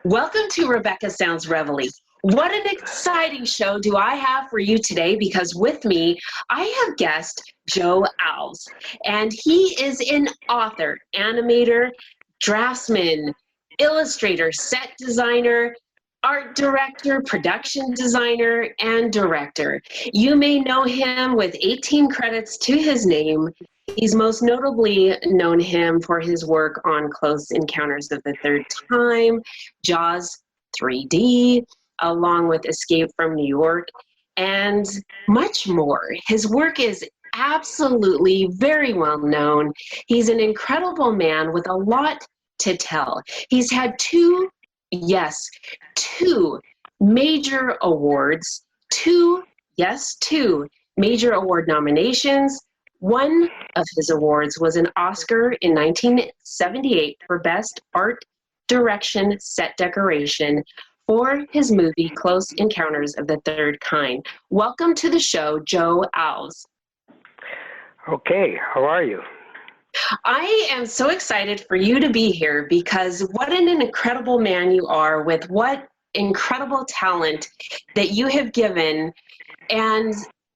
Welcome to Rebecca Sounds Reveille. What an exciting show do I have for you today, because with me, I have guest Joe Alves, and he is an author, animator, draftsman, illustrator, set designer, art director, production designer, and director. You may know him with 18 credits to his name. He's most notably known him for his work on Close Encounters of the Third Time, Jaws 3D, along with Escape from New York, and much more. His work is absolutely very well known. He's an incredible man with a lot to tell. He's had two major awards, two major award nominations. One of his awards was an Oscar in 1978 for Best Art Direction Set Decoration for his movie Close Encounters of the Third Kind. Welcome to the show, Joe Alves. Okay, how are you? I am so excited for you to be here, because what an incredible man you are, with what incredible talent that you have given, and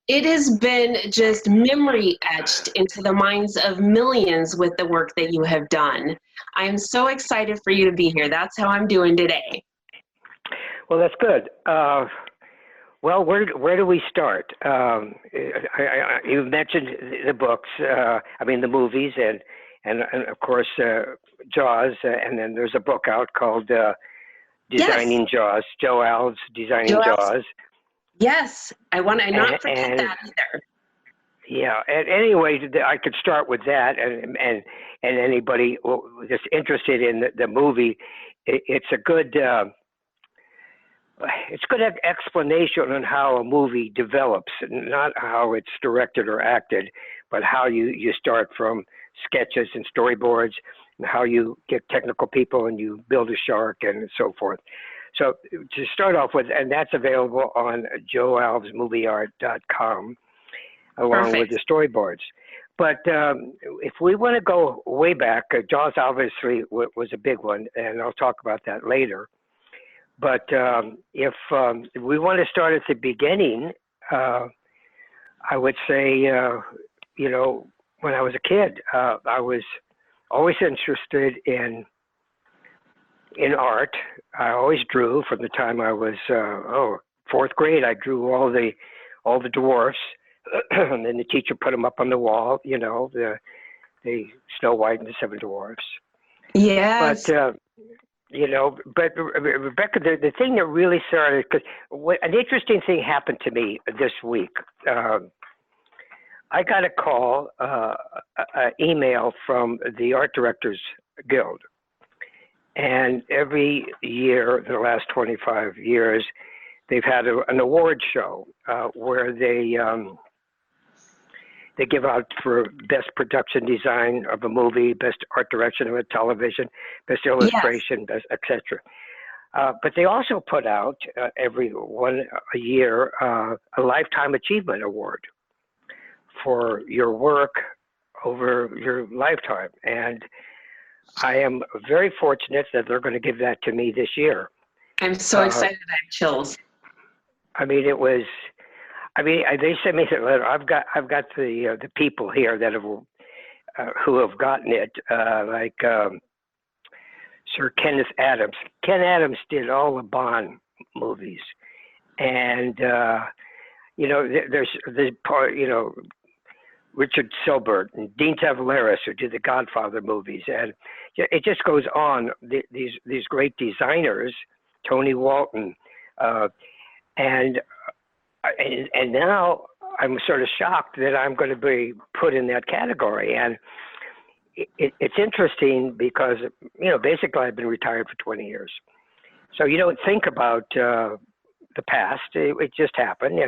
it has been just memory etched into the minds of millions with the work that you have done. I am so excited for you to be here. That's how I'm doing today. Well, that's good. Well, where do we start? You mentioned the books, the movies, and of course, Jaws, and then there's a book out called Designing Jaws, Joe Alves, Designing Jaws. Yes, I want to not forget that either. Yeah, and anyway, I could start with that, and anybody that's interested in the movie, it's a good explanation on how a movie develops, not how it's directed or acted, but how you start from sketches and storyboards, and how you get technical people and you build a shark and so forth. So to start off with, and that's available on joealvesmovieart.com, along with the storyboards. But if we want to go way back, Jaws obviously was a big one, and I'll talk about that later. But if we want to start at the beginning, I would say, when I was a kid, I was always interested in art. I always drew from the time I was fourth grade. I drew all the dwarfs, and then the teacher put them up on the wall. The Snow White and the Seven Dwarfs. Yes. But Rebecca, the thing that really started, because an interesting thing happened to me this week. I got a call, an email from the Art Directors Guild. And every year, the last 25 years, they've had an award show where they give out for best production design of a movie, best art direction of a television, best illustration, best, etc. But they also put out every one a year a Lifetime Achievement Award for your work over your lifetime. And I am very fortunate that they're going to give that to me this year. I'm so excited. I have chills. They sent me the letter. I've got the people here that have who have gotten it, like Sir Kenneth Adams. Ken Adams did all the Bond movies, and there's part, Richard Silbert and Dean Tavaleris, who did the Godfather movies, and it just goes on. These great designers, Tony Walton, and now I'm sort of shocked that I'm going to be put in that category. And it's interesting because basically I've been retired for 20 years, so you don't think about the past. It just happened,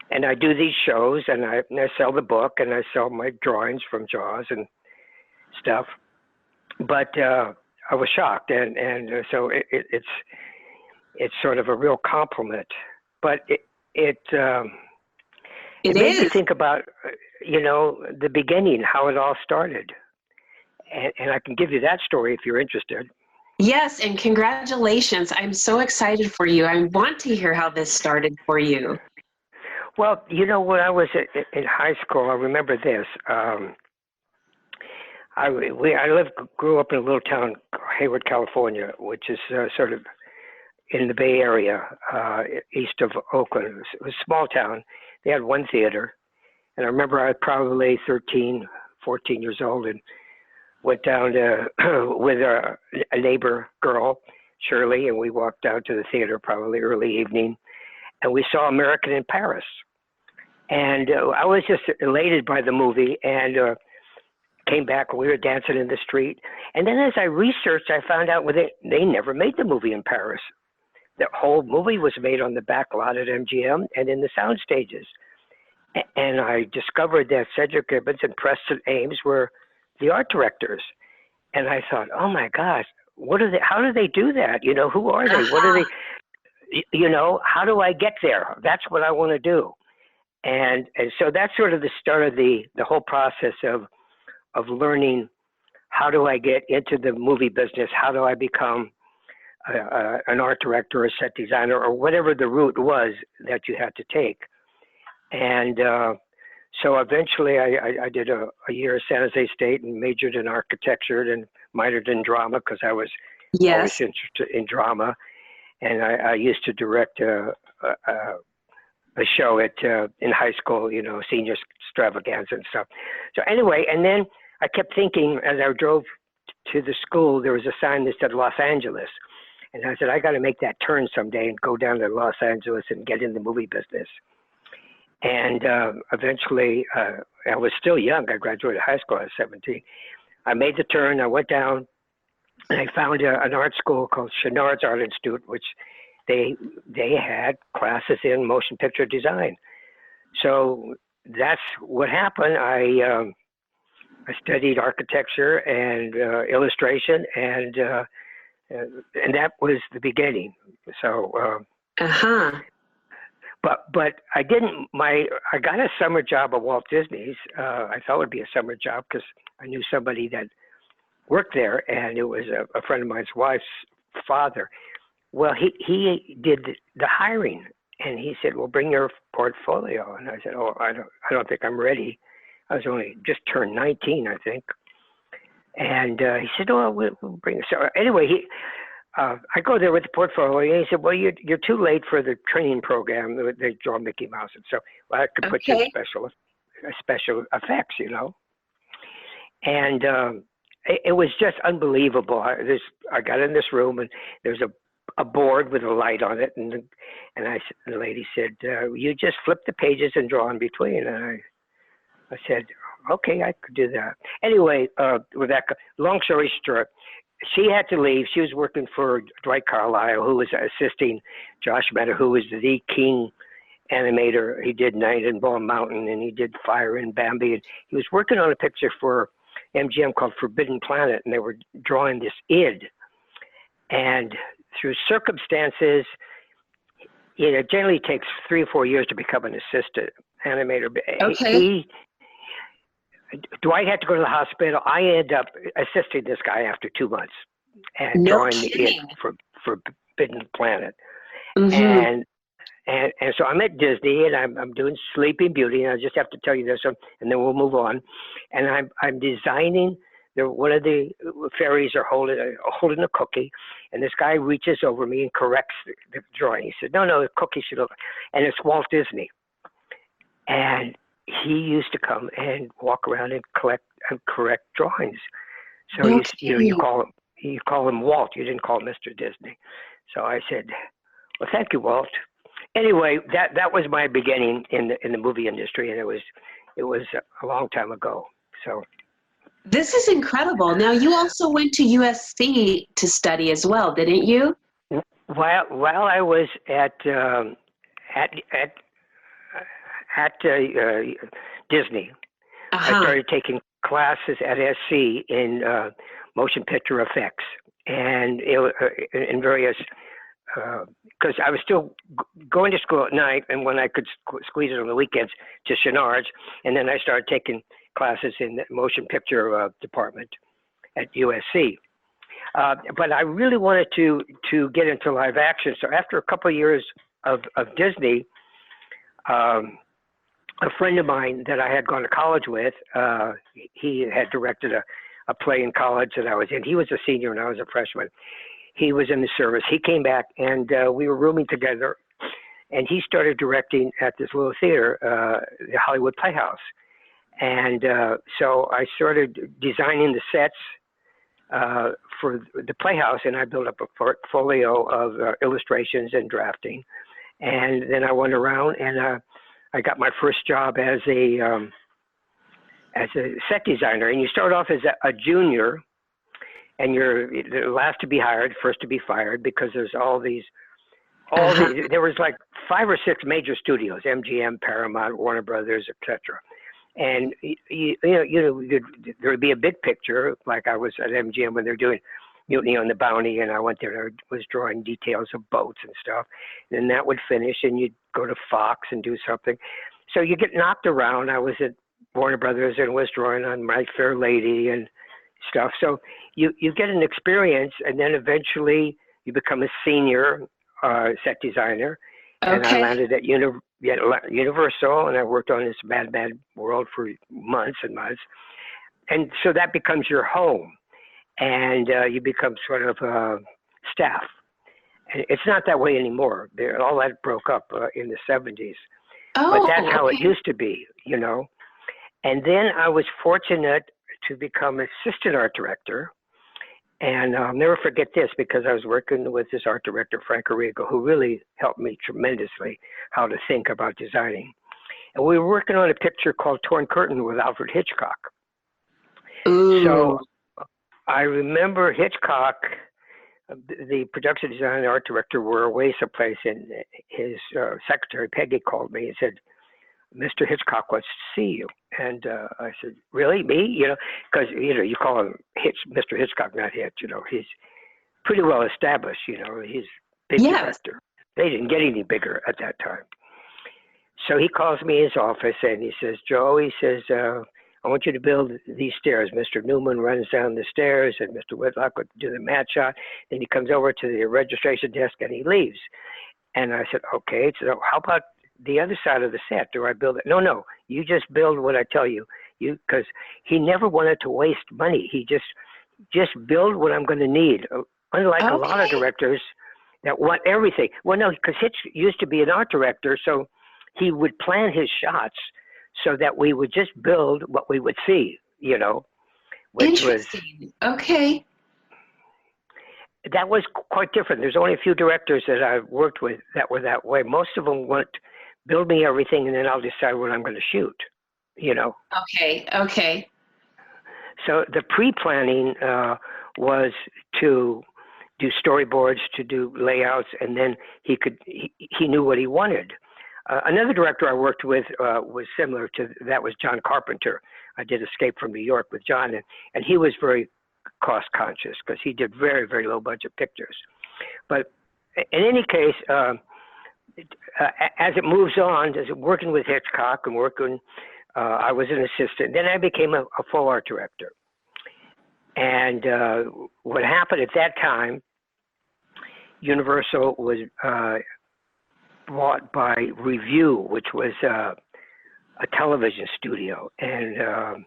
and I do these shows, and I sell the book, and I sell my drawings from Jaws and stuff. But I was shocked, and so it's sort of a real compliment. But It made me is. think about, the beginning, how it all started. And I can give you that story if you're interested. Yes, and congratulations. I'm so excited for you. I want to hear how this started for you. Well, when I was in high school, I remember this. Grew up in a little town, Hayward, California, which is sort of in the Bay Area, east of Oakland. It was a small town. They had one theater. And I remember I was probably 13, 14 years old and went down to, with a neighbor girl, Shirley, and we walked down to the theater probably early evening. And we saw American in Paris. And I was just elated by the movie and came back and we were dancing in the street. And then as I researched, I found out they never made the movie in Paris. The whole movie was made on the back lot at MGM and in the sound stages. And I discovered that Cedric Gibbons and Preston Ames were the art directors. And I thought, oh my gosh, how do they do that? Who are they? What are they? How do I get there? That's what I want to do. And so that's sort of the start of the whole process of learning, how do I get into the movie business? How do I become an art director, a set designer, or whatever the route was that you had to take. And so eventually I did a year at San Jose State and majored in architecture and minored in drama because I was always interested in drama. And I used to direct a show in high school, senior extravaganza and stuff. So anyway, and then I kept thinking as I drove to the school, there was a sign that said Los Angeles. And I said, I got to make that turn someday and go down to Los Angeles and get in the movie business. And eventually, I was still young. I graduated high school at 17. I made the turn. I went down and I found an art school called Chenard's Art Institute, which they had classes in motion picture design. So that's what happened. I studied architecture and illustration, and that was the beginning. So, but I didn't. I got a summer job at Walt Disney's. I thought it would be a summer job because I knew somebody that worked there, and it was a friend of mine's wife's father. Well, he did the hiring, and he said, "Well, bring your portfolio." And I said, "Oh, I don't think I'm ready." I was only just turned 19, I think. And he said, "Oh, we'll bring it." So anyway, I go there with the portfolio. And he said, "Well, you're too late for the training program. They draw Mickey Mouse." And so I could put you in special effects, And it was just unbelievable. I got in this room, and there's a board with a light on it, and the lady said, "You just flip the pages and draw in between." And I said, "Okay, I could do that." Anyway, Rebecca, long story short, she had to leave. She was working for Dwight Carlisle, who was assisting Josh Mehta, who was the king animator. He did Night in Bald Mountain, and he did Fire in Bambi. And he was working on a picture for MGM called Forbidden Planet, and they were drawing this id. And through circumstances, it generally takes 3 or 4 years to become an assistant animator. Dwight had to go to the hospital. I ended up assisting this guy after 2 months and drawing the id for Forbidden Planet. Mm-hmm. And so I'm at Disney and I'm doing Sleeping Beauty, and I just have to tell you this, and then we'll move on. And I'm designing. One of the fairies are holding a cookie, and this guy reaches over me and corrects the drawing. He said, "No, the cookie should look," and it's Walt Disney. And he used to come and walk around and correct drawings. So you call him Walt. You didn't call him Mr. Disney. So I said, "Well, thank you, Walt." Anyway, that was my beginning in the movie industry, and it was a long time ago. So. This is incredible. Now, you also went to USC to study as well, didn't you? While I was at Disney, I started taking classes at SC in motion picture effects and in various because I was still going to school at night, and when I could squeeze it on the weekends to Chenard's, and then I started taking classes in the motion picture department at USC. But I really wanted to get into live action. So after a couple of years of Disney, a friend of mine that I had gone to college with, he had directed a play in college that I was in. He was a senior and I was a freshman. He was in the service. He came back and we were rooming together, and he started directing at this little theater, the Hollywood Playhouse. And so I started designing the sets for the Playhouse, and I built up a portfolio of illustrations and drafting. And then I went around and I got my first job as a set designer. And you start off as a junior, and you're the last to be hired, first to be fired, because there's there was like 5 or 6 major studios: MGM, Paramount, Warner Brothers, etc. And there would be a big picture, like I was at MGM when they're doing Mutiny on the Bounty, and I went there and I was drawing details of boats and stuff. And then that would finish, and you'd go to Fox and do something. So you get knocked around. I was at Warner Brothers and was drawing on My Fair Lady and stuff. So you get an experience, and then eventually you become a senior set designer. Okay. And I landed at Universal, and I worked on this Mad World for months and months. And so that becomes your home, and you become sort of staff. And it's not that way anymore. All that broke up in the 70s. Oh, but that's how okay. it used to be, And then I was fortunate to become assistant art director. And I'll never forget this, because I was working with this art director, Frank Arrigo, who really helped me tremendously how to think about designing. And we were working on a picture called Torn Curtain with Alfred Hitchcock. Ooh. So I remember Hitchcock, the production designer and art director, were away someplace, and his secretary, Peggy, called me and said, "Mr. Hitchcock wants to see you." And I said, "Really? Me?" Because, you call him Mr. Hitchcock, not Hitch. He's pretty well established, he's a big director. They didn't get any bigger at that time. So he calls me in his office and he says, "Joe," he says, "I want you to build these stairs." Mr. Newman runs down the stairs and Mr. Whitlock would do the mat shot. Then he comes over to the registration desk and he leaves. And I said, "Okay, so how about the other side of the set? Do I build it?" No, you just build what I tell you. Because he never wanted to waste money. He just build what I'm going to need. Unlike a lot of directors that want everything. Well, no, because Hitch used to be an art director, so he would plan his shots so that we would just build what we would see, which was okay. That was quite different. There's only a few directors that I've worked with that were that way. Most of them want build me everything and then I'll decide what I'm going to shoot, Okay. So the pre-planning was to do storyboards, to do layouts, and then he knew what he wanted. Another director I worked with was similar to that, was John Carpenter. I did Escape from New York with John, and he was very cost conscious because he did very, very low budget pictures. But in any case, as it moves on, as working with Hitchcock and I was an assistant. Then I became a full art director. And what happened at that time, Universal was bought by Revue, which was a television studio. And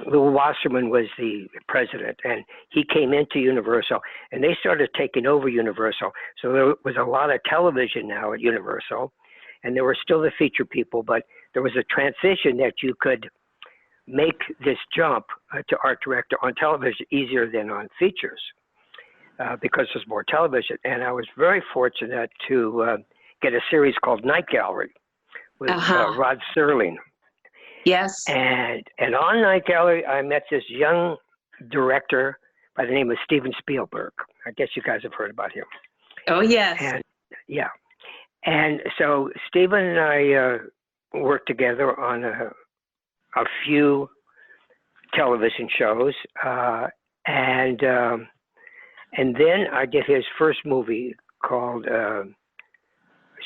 Lou Wasserman was the president, and he came into Universal, and they started taking over Universal. So there was a lot of television now at Universal, and there were still the feature people, but there was a transition that you could make this jump to art director on television easier than on features because there's more television. And I was very fortunate to get a series called Night Gallery with Rod Serling. Yes. And on Night Gallery, I met this young director by the name of Steven Spielberg. I guess you guys have heard about him. Oh, yes. And yeah. And so Steven and I worked together on a few television shows. And And then I did his first movie called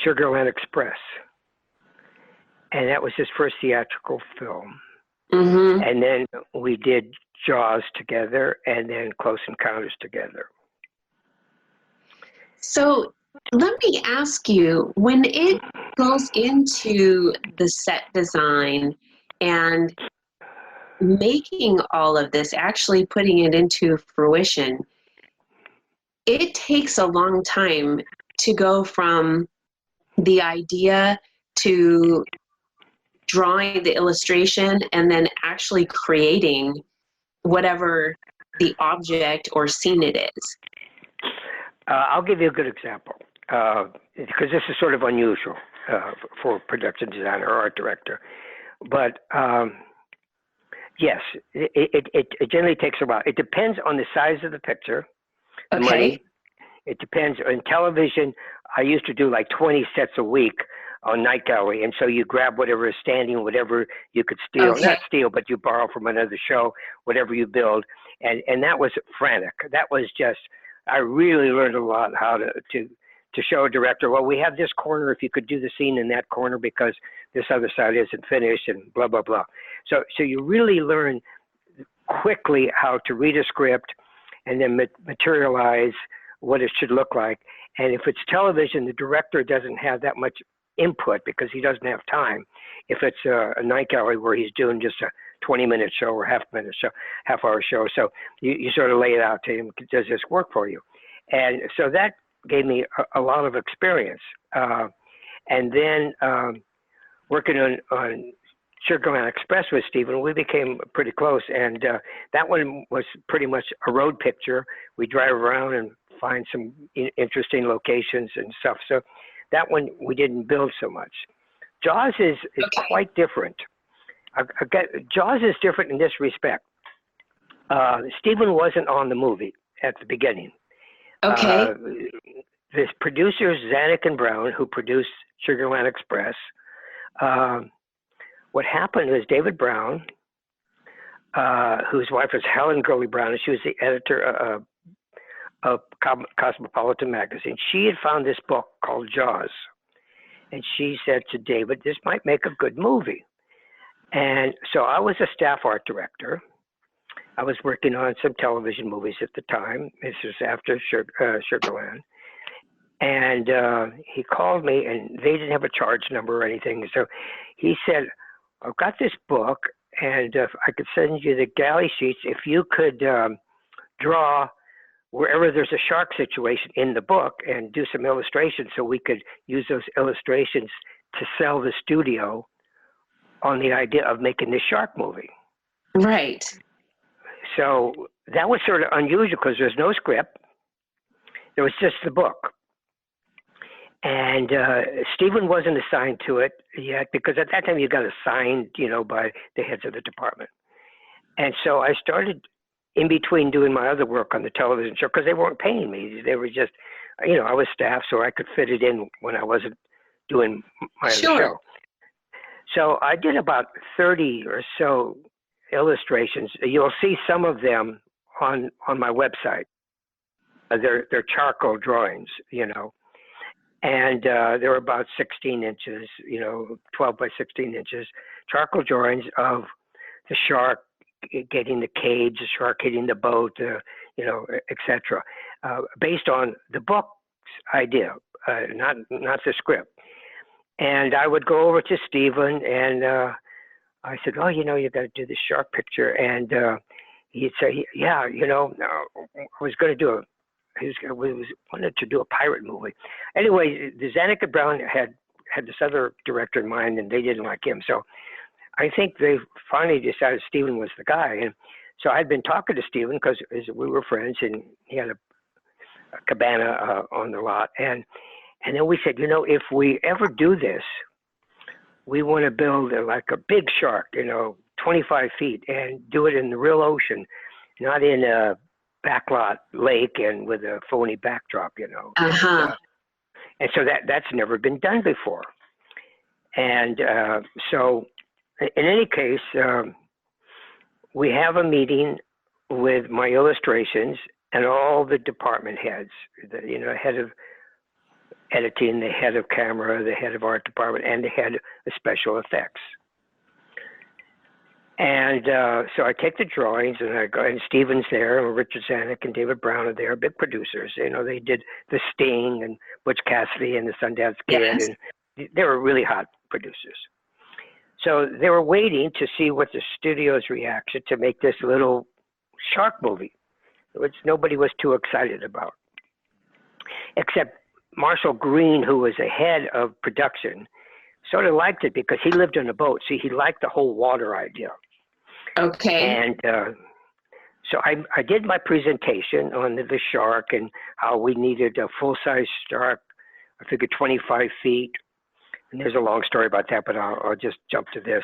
Sugarland Express. And that was his first theatrical film. Mm-hmm. And then we did Jaws together, and then Close Encounters together. So let me ask you, when it goes into the set design and making all of this, actually putting it into fruition, it takes a long time to go from the idea to drawing the illustration and then actually creating whatever the object or scene it is. I'll give you a good example, because this is sort of unusual for a production designer or art director. But yes, it generally takes a while. It depends on the size of the picture, the money. It depends. On television, I used to do like 20 sets a week on Night Gallery, and so you grab whatever is standing, whatever you could steal, not steal, but you borrow from another show, whatever you build, and that was frantic. That was just, I really learned a lot how to show a director, well, we have this corner, if you could do the scene in that corner because this other side isn't finished, and blah, blah, blah. So you really learn quickly how to read a script and then materialize what it should look like. And if it's television, the director doesn't have that much input because he doesn't have time. If it's a Night Gallery where he's doing just a 20-minute show or half-hour show, so you sort of lay it out to him, does this work for you? And so that gave me a lot of experience. And then working on Sugarland Express with Stephen, we became pretty close. And that one was pretty much a road picture. We drive around and find some interesting locations and stuff. So that one we didn't build so much. Jaws is quite different. Jaws is different in this respect. Stephen wasn't on the movie at the beginning. Okay. The producers, Zanuck and Brown, who produced Sugarland Express, what happened was David Brown, whose wife was Helen Gurley Brown, and she was the editor of Cosmopolitan magazine. She had found this book called Jaws, and she said to David, this might make a good movie. And so I was a staff art director. I was working on some television movies at the time. This was after Sugarland. And he called me, and they didn't have a charge number or anything. So he said, I've got this book, and if I could send you the galley sheets, if you could draw wherever there's a shark situation in the book and do some illustrations so we could use those illustrations to sell the studio on the idea of making this shark movie. Right. So that was sort of unusual because there's no script. There was just the book. And Stephen wasn't assigned to it yet because at that time you got assigned, by the heads of the department. And so I started in between doing my other work on the television show because they weren't paying me. They were just, I was staff so I could fit it in when I wasn't doing my other show. So I did about 30 or so illustrations. You'll see some of them on my website. They're charcoal drawings, and they're about 16 inches, 12 by 16 inches, charcoal drawings of the shark getting the cage, the shark hitting the boat, etc. Based on the book's idea, not the script. And I would go over to Stephen and I said, oh, you got to do this shark picture. And he'd say, yeah, I was going to do wanted to do a pirate movie. Anyway, the Zanuck and Brown had this other director in mind, and they didn't like him. So I think they finally decided Stephen was the guy. And so I'd been talking to Stephen because we were friends, and he had a cabana on the lot. And then we said, if we ever do this, we want to build like a big shark, 25 feet, and do it in the real ocean, not in a backlot lake and with a phony backdrop, Uh-huh. And so that's never been done before. And so in any case, we have a meeting with my illustrations, and all the department heads, the head of editing, the head of camera, the head of art department, and the head of special effects. And so I take the drawings, and I go, and Steven's there, and Richard Zanuck and David Brown are there, big producers. They did The Sting and Butch Cassidy and the Sundance Kid, Yes. and they were really hot producers. So they were waiting to see what the studio's reaction to make this little shark movie, which nobody was too excited about, except Marshall Green, who was the head of production, sort of liked it because he lived on a boat. See, he liked the whole water idea. Okay. And so I did my presentation on the shark and how we needed a full-size shark, I figured 25 feet. And there's a long story about that, but I'll just jump to this.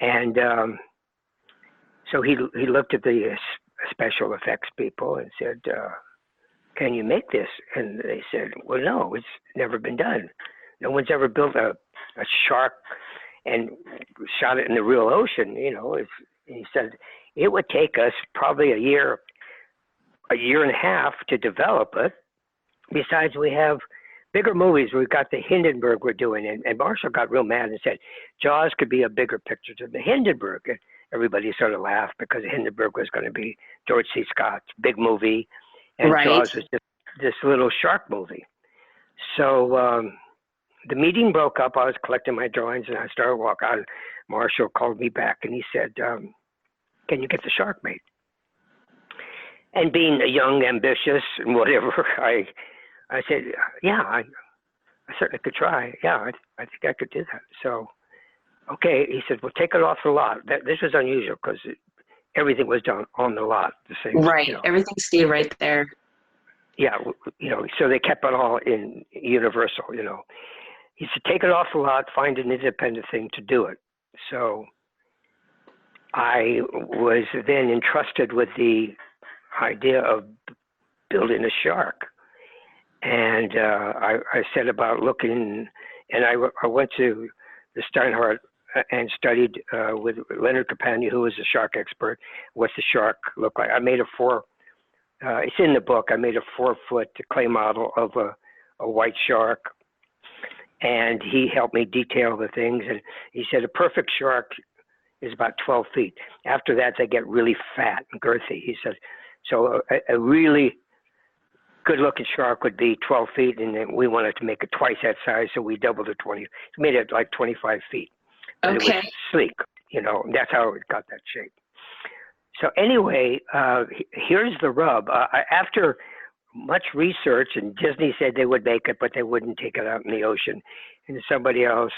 And so he looked at the special effects people and said, can you make this? And they said, well, no, it's never been done. No one's ever built a shark and shot it in the real ocean. He said, it would take us probably a year and a half to develop it. Besides, we have bigger movies. We've got the Hindenburg we're doing. And Marshall got real mad and said, Jaws could be a bigger picture than the Hindenburg. And everybody sort of laughed because Hindenburg was going to be George C. Scott's big movie. And Right. Jaws was just this little shark movie. So the meeting broke up. I was collecting my drawings, and I started walking out. Marshall called me back, and he said, can you get the shark made? And being a young, ambitious, and whatever, I said, yeah, I certainly could try. Yeah, I think I could do that. So, okay, he said, well, take it off the lot. This was unusual because everything was done on the lot. The same, Right. Everything stayed right there. Yeah, so they kept it all in Universal, He said, take it off the lot, find an independent thing to do it. So I was then entrusted with the idea of building a shark. And I set about looking, and I went to the Steinhardt and studied with Leonard Capagna, who was a shark expert, what's the shark look like. I made it's in the book, I made a 4-foot clay model of a white shark. And he helped me detail the things. And he said a perfect shark is about 12 feet. After that, they get really fat and girthy. He said, so a really good-looking shark would be 12 feet, and then we wanted to make it twice that size, so we doubled it 20. We made it like 25 feet. But Okay. It was sleek, that's how it got that shape. So anyway, here's the rub. After much research, and Disney said they would make it, but they wouldn't take it out in the ocean. And somebody else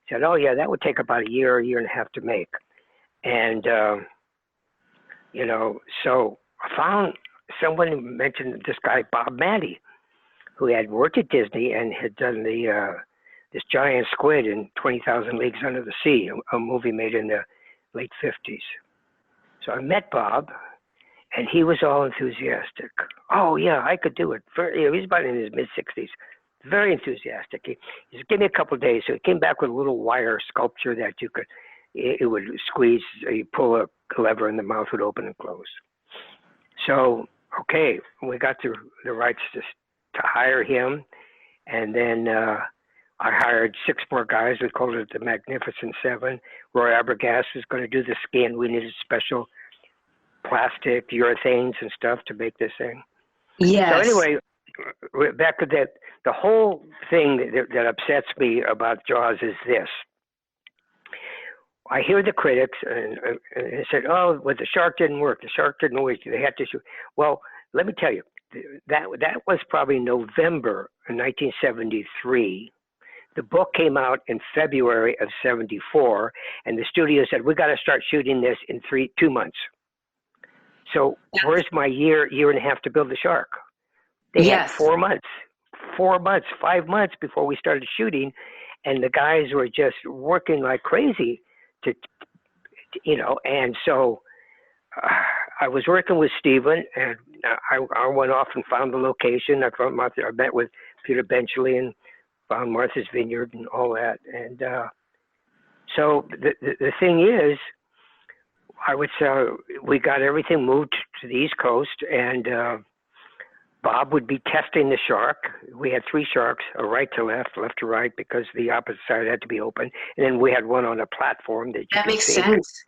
said, oh, yeah, that would take about a year and a half to make. And, so I found someone who mentioned this guy, Bob Matty, who had worked at Disney and had done this giant squid in 20,000 Leagues Under the Sea, a movie made in the late 50s. So I met Bob, and he was all enthusiastic. Oh, yeah, I could do it. He's about in his mid-60s. Very enthusiastic. He said, give me a couple of days. So he came back with a little wire sculpture that it would squeeze. You pull a lever and the mouth would open and close. So, okay, we got the rights to hire him. And then I hired 6 more guys. We called it the Magnificent Seven. Roy Abergast was going to do the skin. We needed special plastic, urethanes and stuff to make this thing. Yes. So anyway, back to that, the whole thing that upsets me about Jaws is this. I hear the critics and they said, oh, well, the shark didn't work. The shark didn't work. They had to shoot. Well, let me tell you, that was probably November of 1973. The book came out in February of 74, and the studio said, we got to start shooting this in 2 months. So where's my year and a half to build the shark? They had 4 months, 5 months before we started shooting, and the guys were just working like crazy to and so I was working with Stephen, and I went off and found the location. I found Martha. I met with Peter Benchley and found Martha's Vineyard and all that. And so the thing is, I would say we got everything moved to the East Coast, and Bob would be testing the shark. We had 3 sharks, a right to left, left to right, because the opposite side had to be open. And then we had one on a platform that you That could makes see. sense.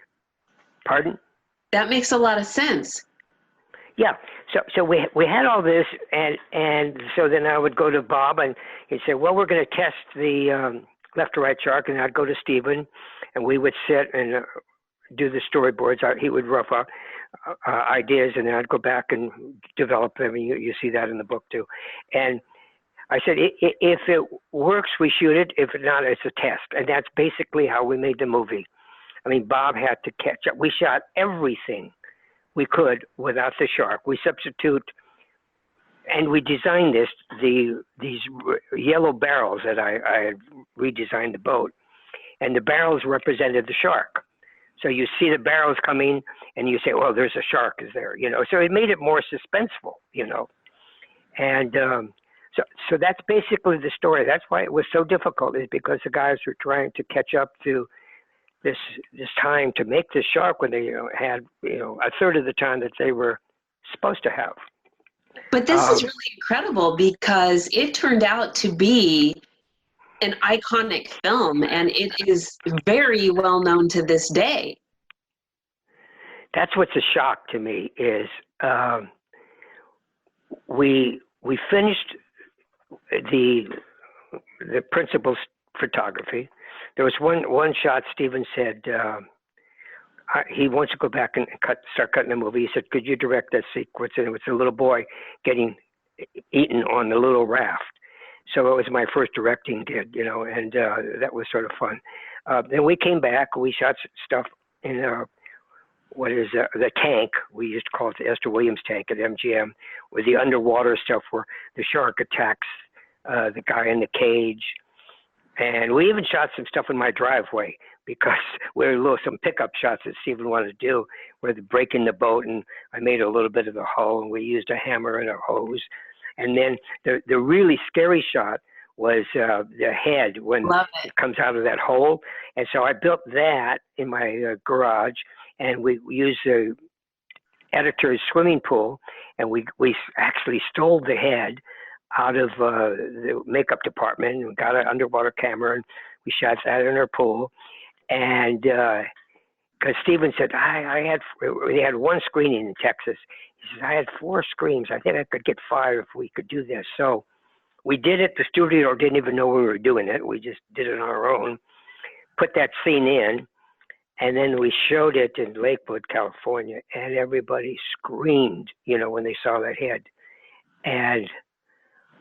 Pardon? That makes a lot of sense. Yeah. So we had all this, and so then I would go to Bob, and he'd say, well, we're going to test the left to right shark, and I'd go to Stephen, and we would sit and do the storyboards. He would rough out ideas, and then I'd go back and develop them. And you see that in the book too. And I said, if it works, we shoot it. If not, it's a test. And that's basically how we made the movie. I mean, Bob had to catch up. We shot everything we could without the shark. We substitute, and we designed these yellow barrels that I had redesigned the boat, and the barrels represented the shark. So you see the barrels coming, and you say, "Well, there's a shark, is there?" You know. So it made it more suspenseful, you know. And so that's basically the story. That's why it was so difficult, is because the guys were trying to catch up to this time to make the shark when they had a third of the time that they were supposed to have. But this is really incredible, because it turned out to be an iconic film, and it is very well known to this day. That's what's a shock to me is we finished the principal photography. There was one shot. Stephen said he wants to go back and start cutting the movie. He said, "Could you direct that sequence?" And it was a little boy getting eaten on the little raft. So it was my first directing gig, and that was sort of fun. Then we came back. We shot stuff in the tank. We used to call it the Esther Williams tank at MGM, with the underwater stuff where the shark attacks the guy in the cage. And we even shot some stuff in my driveway, because some pickup shots that Stephen wanted to do, where they're breaking the boat, and I made a little bit of the hull, and we used a hammer and a hose. And then the really scary shot was the head when it comes out of that hole. And so I built that in my garage, and we used the editor's swimming pool, and we actually stole the head out of the makeup department, and got an underwater camera, and we shot that in our pool. And because Stephen said, they had one screening in Texas. He says, I had 4 screens. I think I could get 5 if we could do this. So we did it. The studio didn't even know we were doing it. We just did it on our own, put that scene in, and then we showed it in Lakewood, California, and everybody screamed, when they saw that head. And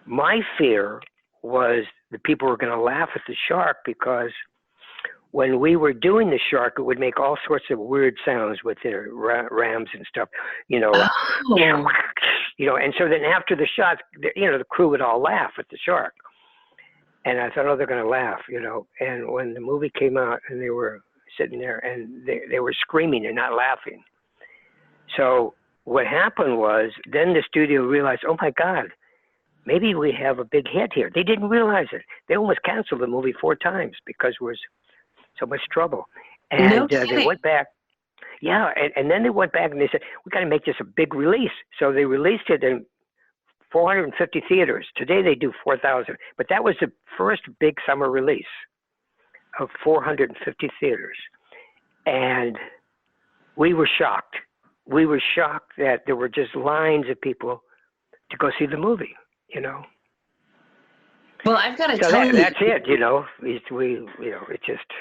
my fear was the people were going to laugh at the shark, because when we were doing the shark, it would make all sorts of weird sounds with their rams and stuff, and so then after the shots, the crew would all laugh at the shark. And I thought, they're going to laugh, and when the movie came out and they were sitting there and they were screaming and not laughing. So what happened was, then the studio realized, oh my God, maybe we have a big hit here. They didn't realize it. They almost canceled the movie 4 times because it was so much trouble. And they went back. Yeah, and then they went back and they said, we got to make this a big release. So they released it in 450 theaters. Today they do 4,000. But that was the first big summer release of 450 theaters. And we were shocked. We were shocked that there were just lines of people to go see the movie, Well, I've got to tell you. That's it, it just...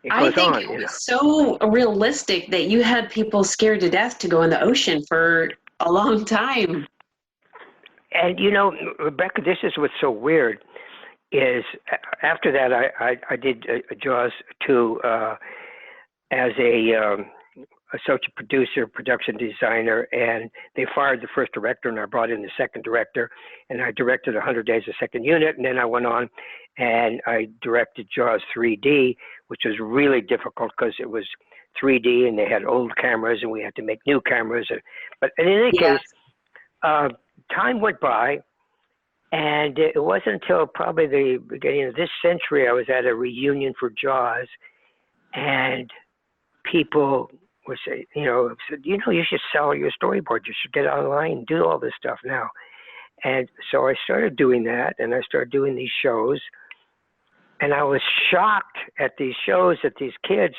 I think it was so realistic that you had people scared to death to go in the ocean for a long time. And, Rebecca, this is what's so weird, is after that I did Jaws 2 as a associate producer, production designer, and they fired the first director, and I brought in the second director, and I directed 100 Days of Second Unit, and then I went on and I directed Jaws 3D, which was really difficult because it was 3D and they had old cameras and we had to make new cameras. But in any case, time went by, and it wasn't until probably the beginning of this century I was at a reunion for Jaws, and people would say, you should sell your storyboard. You should get online and do all this stuff now. And so I started doing that, and I started doing these shows. And I was shocked at these shows that these kids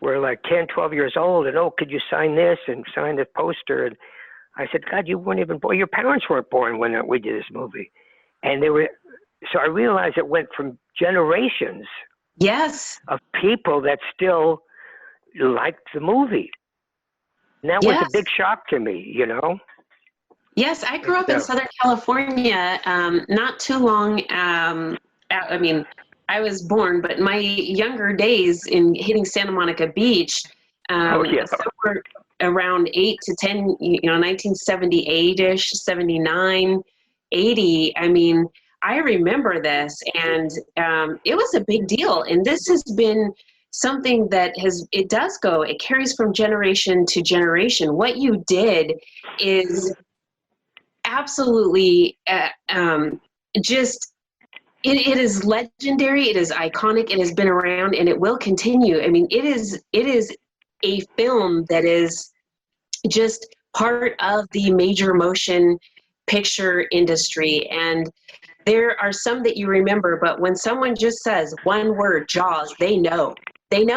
were like 10, 12 years old, and, oh, could you sign this and sign this poster? And I said, God, you weren't even born. Your parents weren't born when we did this movie. And they were, so I realized it went from generations Yes. of people that still liked the movie. And that was Yes. a big shock to me, you know? Yes, I grew up in Southern California, not too long. I mean, I was born, but my younger days in hitting Santa Monica Beach, somewhere around 8 to 10, 1978-ish, 79, 80. I mean, I remember this, and it was a big deal. And this has been something that it carries from generation to generation. What you did is absolutely just it is legendary, it is iconic, it has been around, and it will continue. I mean, it is a film that is just part of the major motion picture industry. And there are some that you remember, but when someone just says one word, Jaws, they know. And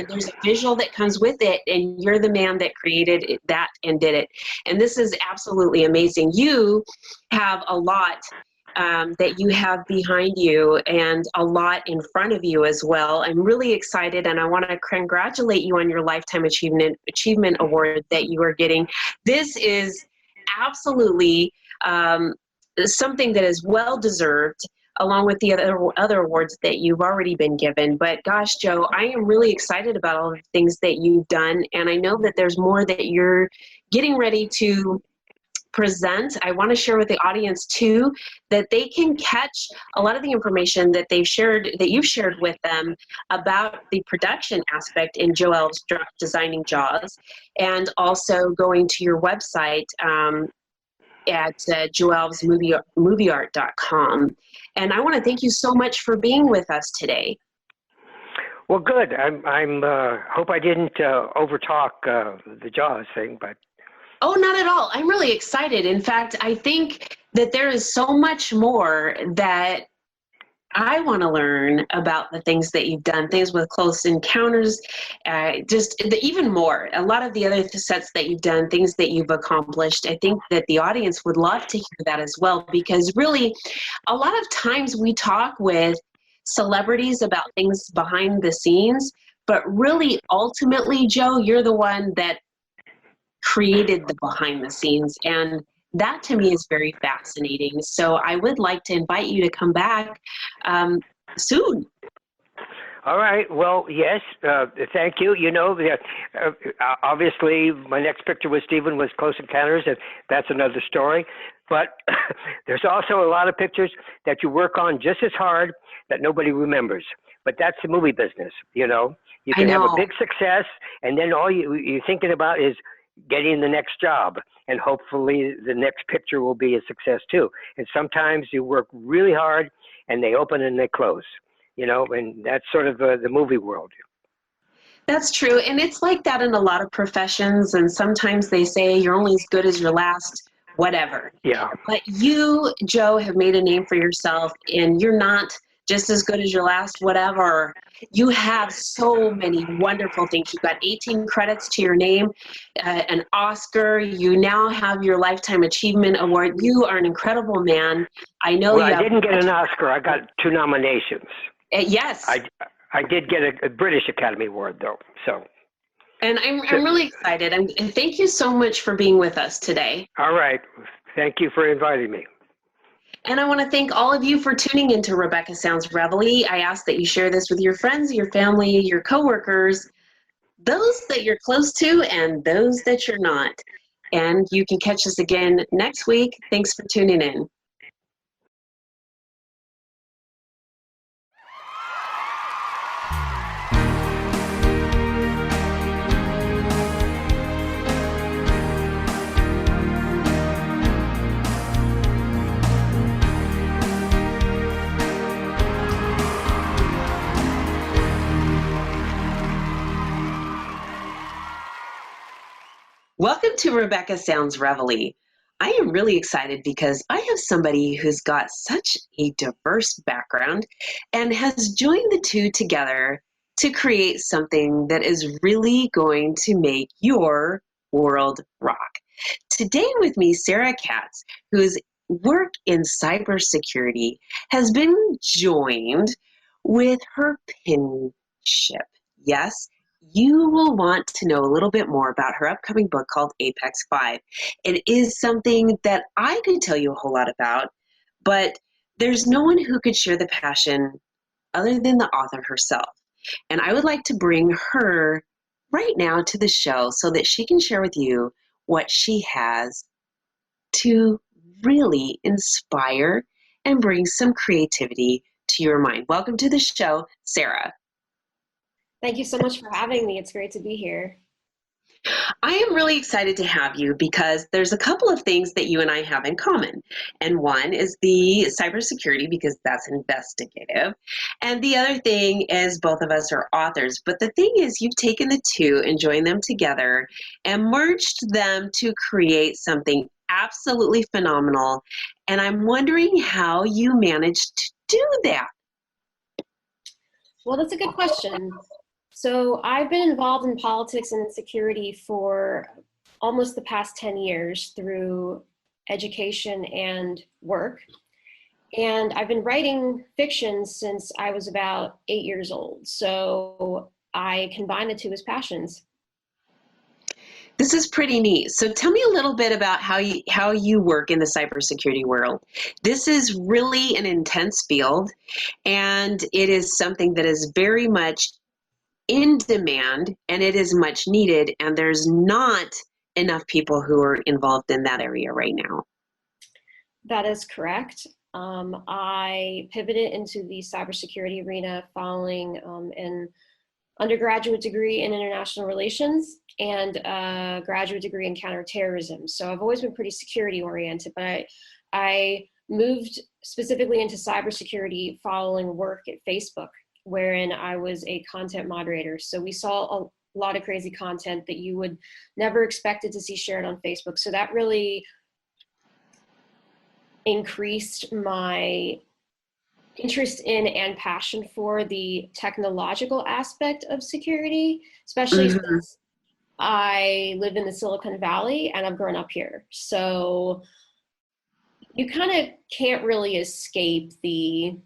there's a visual that comes with it, and you're the man that created that and did it. And this is absolutely amazing. You have a lot that you have behind you and a lot in front of you as well. I'm really excited, and I want to congratulate you on your Lifetime Achievement Award that you are getting. This is absolutely something that is well-deserved, along with the other awards that you've already been given. But gosh, Joe, I am really excited about all the things that you've done, and I know that there's more that you're getting ready to present. I want to share with the audience too, that they can catch a lot of the information that you've shared with them about the production aspect in Joe Alves' Designing Jaws, and also going to your website at joealvesmovieart.com. And I want to thank you so much for being with us today. Well, good. I'm hope I didn't overtalk the Jaws thing, but. Oh, not at all. I'm really excited. In fact, I think that there is so much more that I want to learn about the things that you've done, things with Close Encounters, even more. A lot of the other sets that you've done, things that you've accomplished. I think that the audience would love to hear that as well, because really, a lot of times we talk with celebrities about things behind the scenes, but really, ultimately, Joe, you're the one that created the behind the scenes, and that to me is very fascinating. So I would like to invite you to come back soon. All right. Well, yes. Thank you. You know, obviously, my next picture with Stephen was Close Encounters, and that's another story. But there's also a lot of pictures that you work on just as hard that nobody remembers. But that's the movie business, you know. You can have a big success, and then all you're thinking about is getting the next job, and hopefully the next picture will be a success too. And sometimes you work really hard and they open and they close, you know, and that's sort of the movie world. That's true. And it's like that in a lot of professions. And sometimes they say you're only as good as your last whatever. Yeah. But you, Joe, have made a name for yourself, and you're not just as good as your last whatever. You have so many wonderful things. You've got 18 credits to your name, an Oscar. You now have your Lifetime Achievement Award. You are an incredible man. I know I didn't get an Oscar. I got 2 nominations. Yes. I did get a British Academy Award, though. So. And I'm really excited. And thank you so much for being with us today. All right. Thank you for inviting me. And I want to thank all of you for tuning into Rebecca Sounds Reveille. I ask that you share this with your friends, your family, your coworkers, those that you're close to and those that you're not. And you can catch us again next week. Thanks for tuning in. Welcome to Rebecca Sounds Reveille. I am really excited because I have somebody who's got such a diverse background and has joined the two together to create something that is really going to make your world rock. Today with me, Sarah Katz, whose work in cybersecurity has been joined with her penmanship. Yes, you will want to know a little bit more about her upcoming book called Apex 5. It is something that I could tell you a whole lot about, but there's no one who could share the passion other than the author herself. And I would like to bring her right now to the show so that she can share with you what she has to really inspire and bring some creativity to your mind. Welcome to the show, Sarah. Thank you so much for having me. It's great to be here. I am really excited to have you because there's a couple of things that you and I have in common. And one is the cybersecurity, because that's investigative. And the other thing is both of us are authors. But the thing is, you've taken the two and joined them together and merged them to create something absolutely phenomenal. And I'm wondering how you managed to do that. Well, that's a good question. So I've been involved in politics and security for almost the past 10 years through education and work. And I've been writing fiction since I was about 8 years old. So I combine the two as passions. This is pretty neat. So tell me a little bit about how you work in the cybersecurity world. This is really an intense field, and it is something that is very much in demand, and it is much needed, and there's not enough people who are involved in that area right now. That is correct. I pivoted into the cybersecurity arena following an undergraduate degree in international relations and a graduate degree in counterterrorism. So I've always been pretty security oriented, but I moved specifically into cybersecurity following work at Facebook, wherein I was a content moderator. So we saw a lot of crazy content that you would never expected to see shared on Facebook. So that really increased my interest in and passion for the technological aspect of security, especially since I live in the Silicon Valley and I've grown up here. So you kind of can't really escape the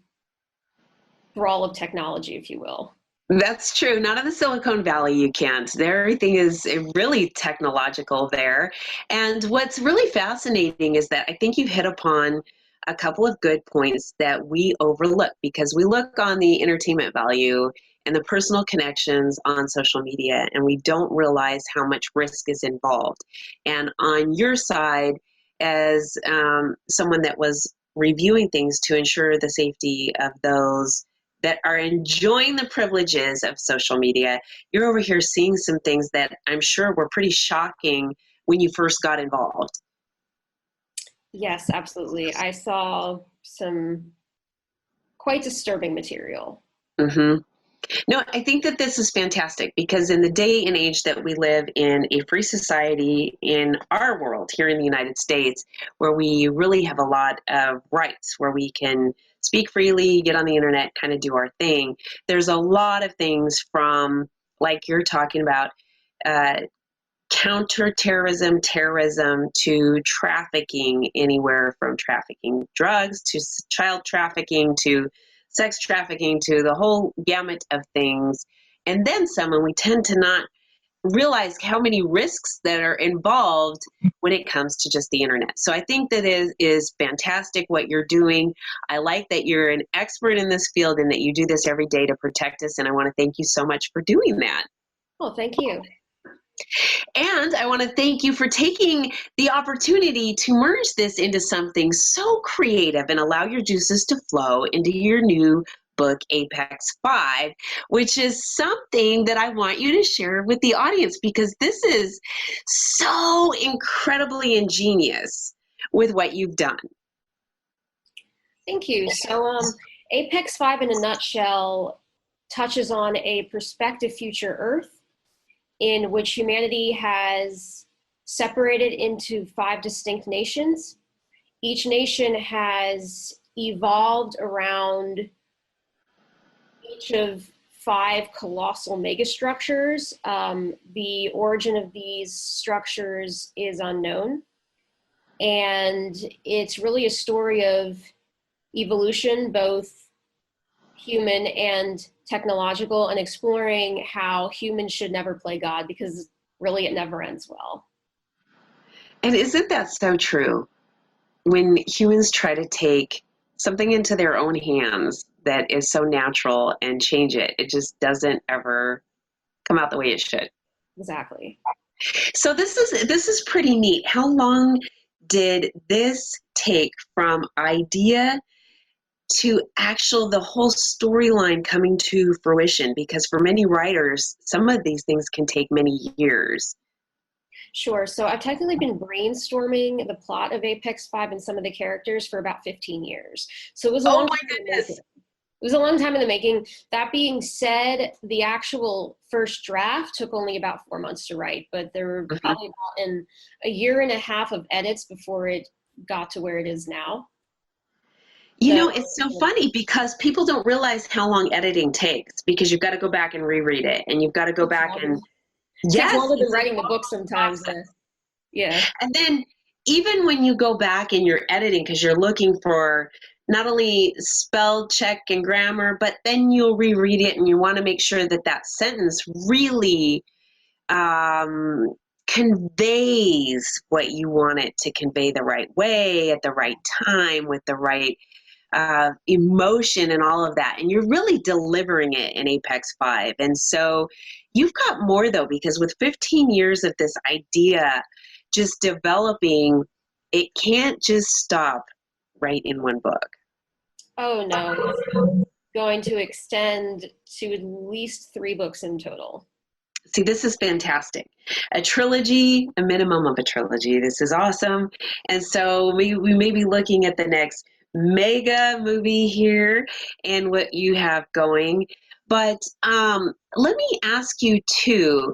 thrall of technology, if you will. That's true. Not in the Silicon Valley, you can't. Everything is really technological there. And what's really fascinating is that I think you've hit upon a couple of good points that we overlook, because we look on the entertainment value and the personal connections on social media, and we don't realize how much risk is involved. And on your side, as someone that was reviewing things to ensure the safety of those that are enjoying the privileges of social media, you're over here seeing some things that I'm sure were pretty shocking when you first got involved. Yes, absolutely. I saw some quite disturbing material. Mm-hmm. No, I think that this is fantastic, because in the day and age that we live in a free society in our world here in the United States, where we really have a lot of rights, where we can speak freely, get on the internet, kind of do our thing. There's a lot of things from, like you're talking about, counterterrorism, terrorism, to trafficking, anywhere from trafficking drugs to child trafficking to sex trafficking, to the whole gamut of things. And then some, and we tend to not realize how many risks that are involved when it comes to just the internet. So I think that is fantastic what you're doing. I like that you're an expert in this field and that you do this every day to protect us. And I want to thank you so much for doing that. Well, thank you. And I want to thank you for taking the opportunity to merge this into something so creative and allow your juices to flow into your new book, Apex 5, which is something that I want you to share with the audience, because this is so incredibly ingenious with what you've done. Thank you. So Apex 5 in a nutshell touches on a prospective future Earth in which humanity has separated into 5 distinct nations. Each nation has evolved around each of 5 colossal megastructures. The origin of these structures is unknown. And it's really a story of evolution, both human and technological, and exploring how humans should never play God, because really it never ends well. And isn't that so true? When humans try to take something into their own hands that is so natural and change it, it just doesn't ever come out the way it should. Exactly. So this is pretty neat. How long did this take from idea to the whole storyline coming to fruition? Because for many writers, some of these things can take many years. Sure. So I've technically been brainstorming the plot of Apex 5 and some of the characters for about 15 years. So it was a long time in the making. It was a long time in the making. That being said, the actual first draft took only about 4 months to write, but there were probably about a year and a half of edits before it got to where it is now. You know, it's so funny because people don't realize how long editing takes, because you've got to go back and reread it, and you've got to go back and takes longer than writing the book sometimes. Yeah. And then even when you go back and you're editing, because you're looking for not only spell check and grammar, but then you'll reread it and you want to make sure that that sentence really conveys what you want it to convey the right way, at the right time, with the right emotion and all of that. And you're really delivering it in Apex 5. And so you've got more, though, because with 15 years of this idea just developing, it can't just stop right in one book. Oh, no. It's going to extend to at least 3 books in total. See, this is fantastic. A trilogy, a minimum of a trilogy. This is awesome. And so we may be looking at the next mega movie here and what you have going. But let me ask you too,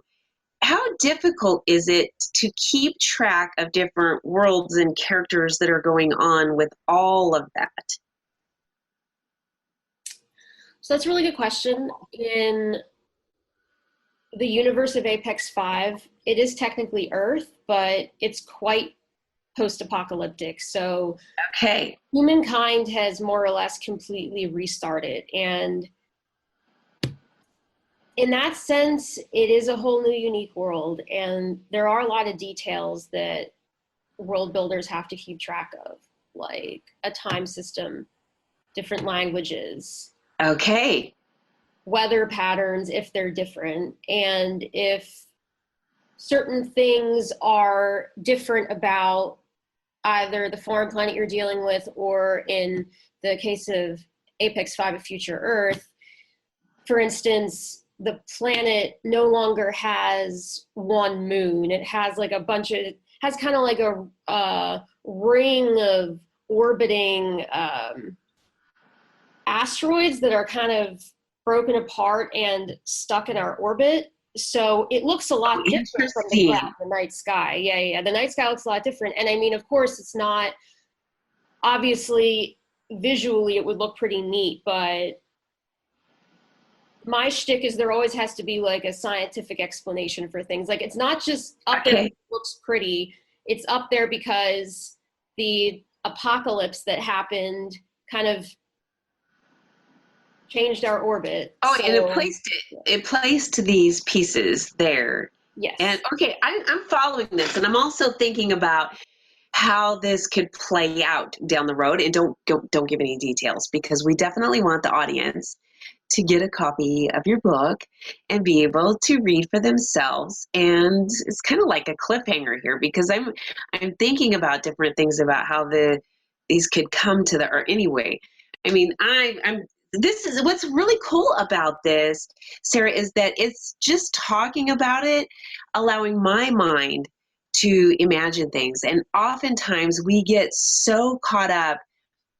how difficult is it to keep track of different worlds and characters that are going on with all of that? So that's a really good question. In the universe of Apex 5, it is technically Earth, but it's quite post-apocalyptic. So okay, humankind has more or less completely restarted. And in that sense, it is a whole new unique world. And there are a lot of details that world builders have to keep track of, like a time system, different languages. Okay. Weather patterns, if they're different, and if certain things are different about either the foreign planet you're dealing with, or in the case of Apex 5 of Future Earth, for instance, the planet no longer has one moon. It has like a bunch of, has kind of like a ring of orbiting asteroids that are kind of broken apart and stuck in our orbit. So it looks a lot different from the night sky. Yeah. The night sky looks a lot different. And I mean, of course, it's not, obviously, visually, it would look pretty neat, but my shtick is there always has to be like a scientific explanation for things. Like, it's not just up there because it looks pretty. It's up there because the apocalypse that happened kind of changed our orbit. Oh, so, and it placed these pieces there. Yes. And okay, I'm following this, and I'm also thinking about how this could play out down the road. And don't give any details, because we definitely want the audience to get a copy of your book and be able to read for themselves. And it's kind of like a cliffhanger here, because I'm thinking about different things about how these could come to the earth. Anyway, I mean, this is what's really cool about this, Sarah, is that it's just talking about it, allowing my mind to imagine things. And oftentimes we get so caught up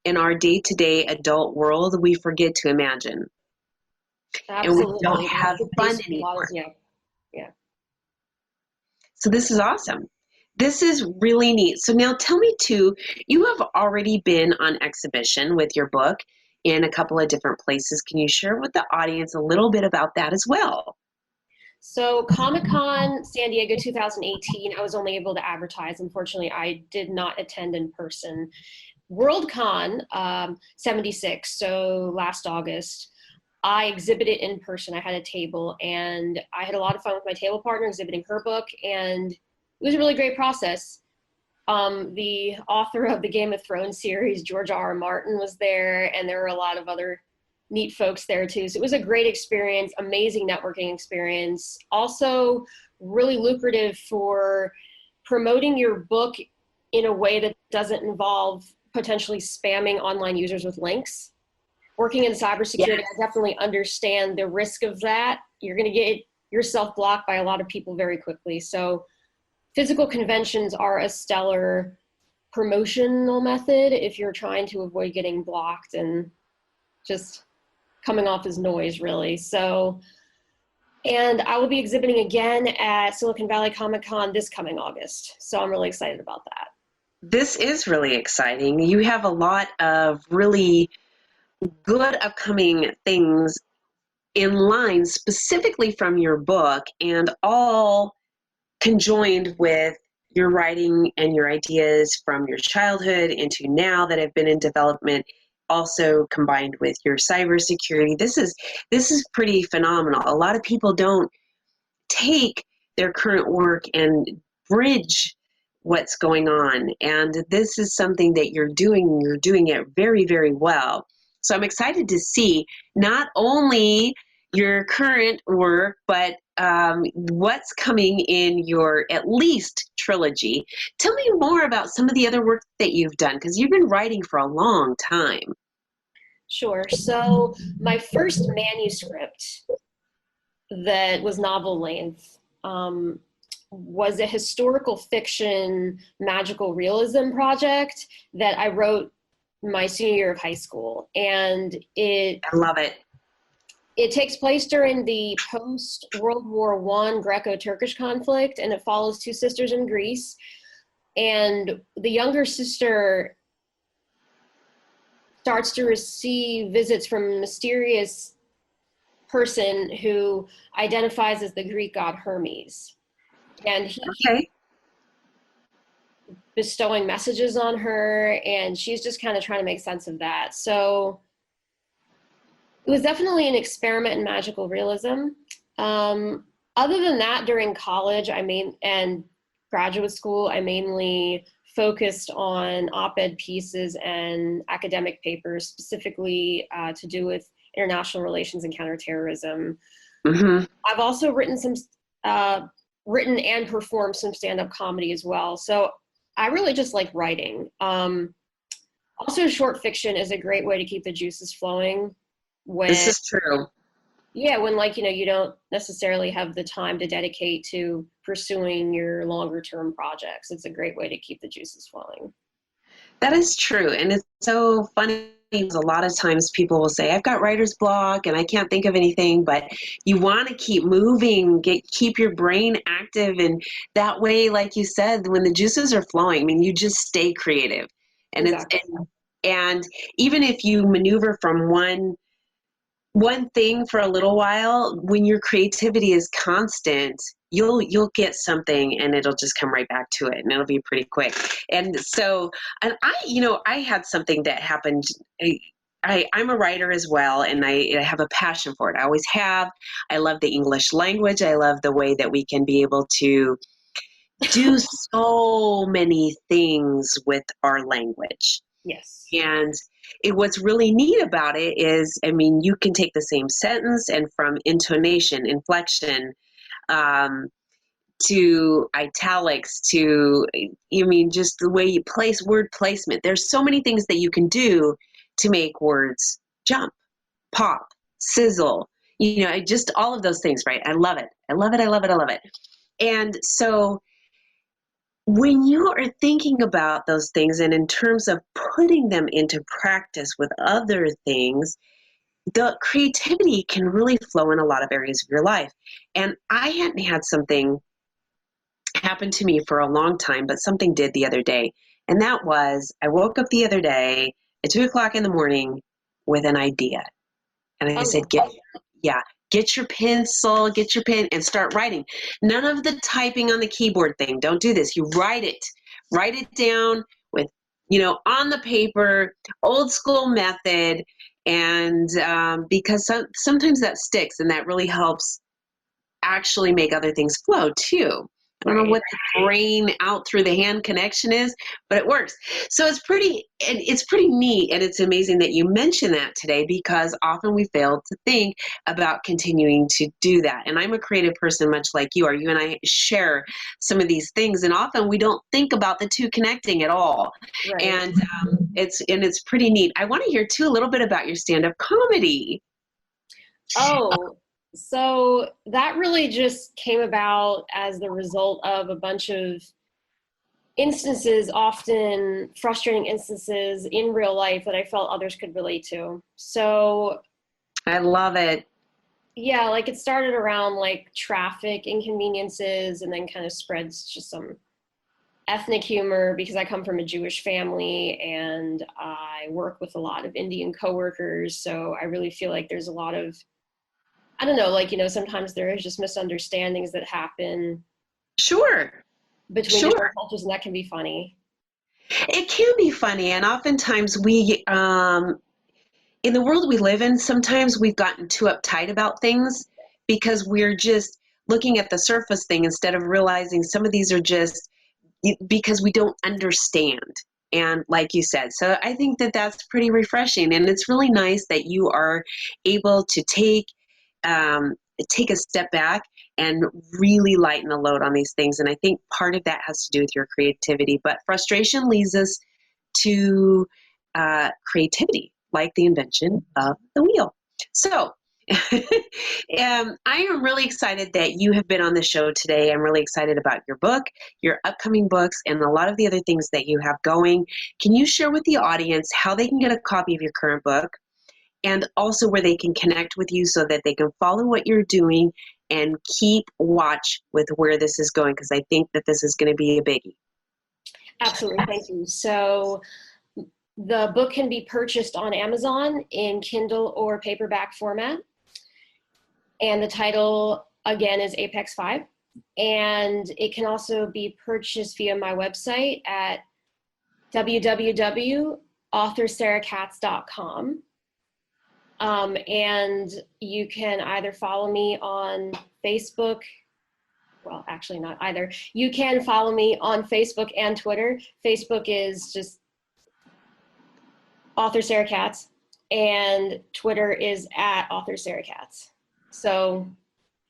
in our day-to-day adult world, we forget to imagine. Absolutely. And we don't have fun anymore. Yeah. So this is awesome. This is really neat. So now tell me too, you have already been on exhibition with your book in a couple of different places. Can you share with the audience a little bit about that as well? So Comic-Con San Diego 2018, I was only able to advertise. Unfortunately, I did not attend in person. Worldcon 76, so last August, I exhibited in person. I had a table and I had a lot of fun with my table partner exhibiting her book, and it was a really great process. The author of the Game of Thrones series, George R. R. Martin, was there, and there were a lot of other neat folks there too. So it was a great experience, amazing networking experience. Also really lucrative for promoting your book in a way that doesn't involve potentially spamming online users with links. Working in cybersecurity, Yes. I definitely understand the risk of that. You're going to get yourself blocked by a lot of people very quickly. So physical conventions are a stellar promotional method if you're trying to avoid getting blocked and just coming off as noise, really. So, and I will be exhibiting again at Silicon Valley Comic-Con this coming August. So I'm really excited about that. This is really exciting. You have a lot of really good upcoming things in line specifically from your book, and all conjoined with your writing and your ideas from your childhood into now that have been in development, also combined with your cybersecurity. This is pretty phenomenal. A lot of people don't take their current work and bridge what's going on, and this is something that you're doing. You're doing it very, very well. So I'm excited to see not only your current work, but what's coming in your at least trilogy. Tell me more about some of the other work that you've done, because you've been writing for a long time. Sure. So my first manuscript that was novel length was a historical fiction magical realism project that I wrote my senior year of high school. And I love it. it takes place during the post-World War I Greco-Turkish conflict, and it follows two sisters in Greece. And the younger sister starts to receive visits from a mysterious person who identifies as the Greek god Hermes. And he Okay. bestowing messages on her, and she's just kind of trying to make sense of that. So it was definitely an experiment in magical realism. Other than that, during college, and graduate school, I mainly focused on op-ed pieces and academic papers, specifically to do with international relations and counterterrorism. Mm-hmm. I've also written and performed some stand-up comedy as well. So I really just like writing. Also, short fiction is a great way to keep the juices flowing. This is true. When you don't necessarily have the time to dedicate to pursuing your longer term projects. It's a great way to keep the juices flowing. That is true. And it's so funny because a lot of times people will say, I've got writer's block and I can't think of anything, but you want to keep moving, keep your brain active. And that way, like you said, when the juices are flowing, I mean, you just stay creative. And Exactly. and even if you maneuver from one thing for a little while, when your creativity is constant, you'll get something and it'll just come right back to it, and it'll be pretty quick. And so, and I had something that happened. I'm a writer as well, and I have a passion for it. I always have. I love the English language. I love the way that we can be able to do so many things with our language. Yes. And what's really neat about it is, I mean, you can take the same sentence and from intonation, inflection, to italics, to, just the way you place word placement. There's so many things that you can do to make words jump, pop, sizzle, just all of those things, right? I love it. I love it. I love it. I love it. And so when you are thinking about those things and in terms of putting them into practice with other things, the creativity can really flow in a lot of areas of your life. And I hadn't had happened to me for a long time, but something did the other day. And that was, I woke up the other day at 2 o'clock in the morning with an idea. And I said, get your pencil, get your pen, and start writing. None of the typing on the keyboard thing. Don't do this. You write it down with, on the paper, old school method. And because sometimes that sticks, and that really helps actually make other things flow too. I don't know what the brain out through the hand connection is, but it works. So it's pretty neat, and it's amazing that you mentioned that today, because often we fail to think about continuing to do that. And I'm a creative person, much like you are. You and I share some of these things, and often we don't think about the two connecting at all. Right. And it's pretty neat. I want to hear too a little bit about your stand-up comedy. Oh. So that really just came about as the result of a bunch of instances, often frustrating instances in real life that I felt others could relate to. So I love it. Yeah, like it started around like traffic inconveniences, and then kind of spreads to some ethnic humor, because I come from a Jewish family and I work with a lot of Indian coworkers. So I really feel like there's a lot of, I don't know, like, sometimes there is just misunderstandings that happen. Sure. Between different cultures, and that can be funny. It can be funny, and oftentimes we, in the world we live in, sometimes we've gotten too uptight about things because we're just looking at the surface thing instead of realizing some of these are just because we don't understand. And like you said, so I think that that's pretty refreshing, and it's really nice that you are able to take a step back and really lighten the load on these things. And I think part of that has to do with your creativity, but frustration leads us to creativity, like the invention of the wheel. So I am really excited that you have been on the show today. I'm really excited about your book, your upcoming books, and a lot of the other things that you have going. Can you share with the audience how they can get a copy of your current book, and also where they can connect with you so that they can follow what you're doing and keep watch with where this is going? Because I think that this is going to be a biggie. Absolutely. Thank you. So the book can be purchased on Amazon in Kindle or paperback format. And the title, again, is Apex 5. And it can also be purchased via my website at www.authorSarahKatz.com. And you can either follow me on Facebook. Well, actually not either. You can follow me on Facebook and Twitter. Facebook is just Author Sarah Katz, and Twitter is at Author Sarah Katz. So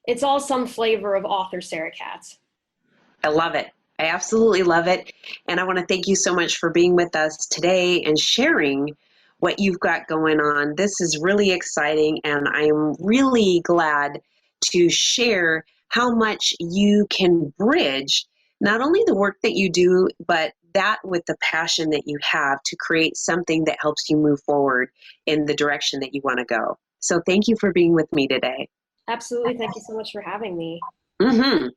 it's all some flavor of Author Sarah Katz. I love it. I absolutely love it. And I want to thank you so much for being with us today and sharing what you've got going on. This is really exciting, and I'm really glad to share how much you can bridge not only the work that you do, but that with the passion that you have to create something that helps you move forward in the direction that you want to go. So thank you for being with me today. Absolutely. Thank you so much for having me. Mm-hmm.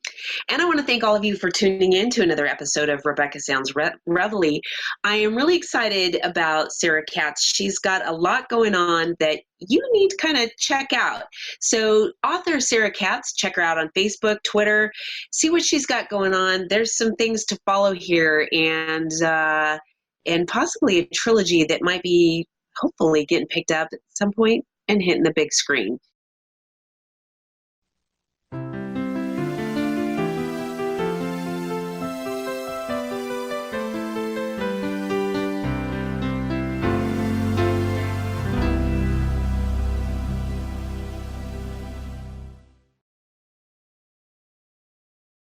And I want to thank all of you for tuning in to another episode of Rebecca Sounds Reveille. I am really excited about Sarah Katz. She's got a lot going on that you need to kind of check out. So author Sarah Katz, check her out on Facebook, Twitter, see what she's got going on. There's some things to follow here, and possibly a trilogy that might be hopefully getting picked up at some point and hitting the big screen.